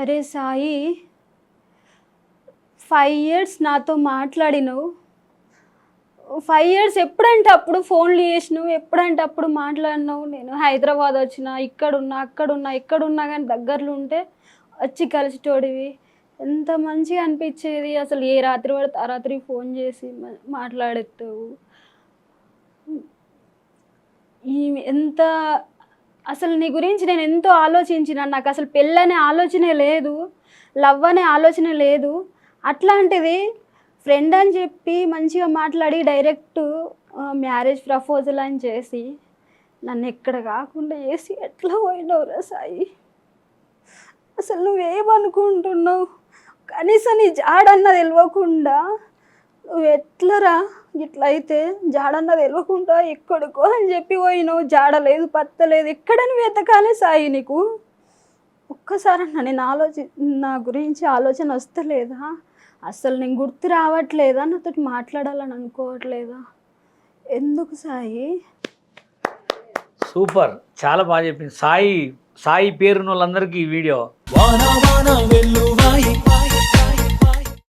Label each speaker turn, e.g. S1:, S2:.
S1: అరే సాయి, 5 years నాతో మాట్లాడినవు. 5 years ఎప్పుడంటే అప్పుడు ఫోన్లు చేసినావు, ఎప్పుడంటే అప్పుడు మాట్లాడినావు. నేను హైదరాబాద్ వచ్చిన, ఇక్కడున్నా అక్కడున్నా ఎక్కడున్నా కానీ దగ్గరలో ఉంటే వచ్చి కలిసిటోడివి. ఎంత మంచిగా అనిపించేది. అసలు ఏ రాత్రి పడితే ఆ రాత్రి ఫోన్ చేసి మాట్లాడేస్తావు. ఈ ఎంత అసలు నీ గురించి నేను ఎంతో ఆలోచించిన. నాకు అసలు పెళ్ళనే ఆలోచనే లేదు, లవ్ అనే ఆలోచన లేదు. అట్లాంటిది ఫ్రెండ్ అని చెప్పి మంచిగా మాట్లాడి డైరెక్ట్ మ్యారేజ్ ప్రపోజల్ అని చేసి నన్ను ఎక్కడ కాకుండా చేసి ఎట్లా పోయినవురా సాయి? అసలు నువ్వేమనుకుంటున్నావు? కనీసం నీ జాడన్న తెలియకుండా నువ్వు ఎట్లరా ఇట్లయితే? జాడన్న తెలియకుండా ఎక్కడికో అని చెప్పి పోయినావు. జాడలేదు, పత్తలేదు, ఎక్కడని వెతకాలే సాయి నీకు? ఒక్కసారి నా గురించి ఆలోచన వస్తలేదా? అసలు నేను గుర్తు రావట్లేదా? నాతో మాట్లాడాలని అనుకోవట్లేదా? ఎందుకు సాయి?
S2: సూపర్, చాలా బాగా చెప్పింది సాయి. సాయి పేరున్న వాళ్ళందరికీ ఈ వీడియో
S3: వాన వాన వెల్లువాయి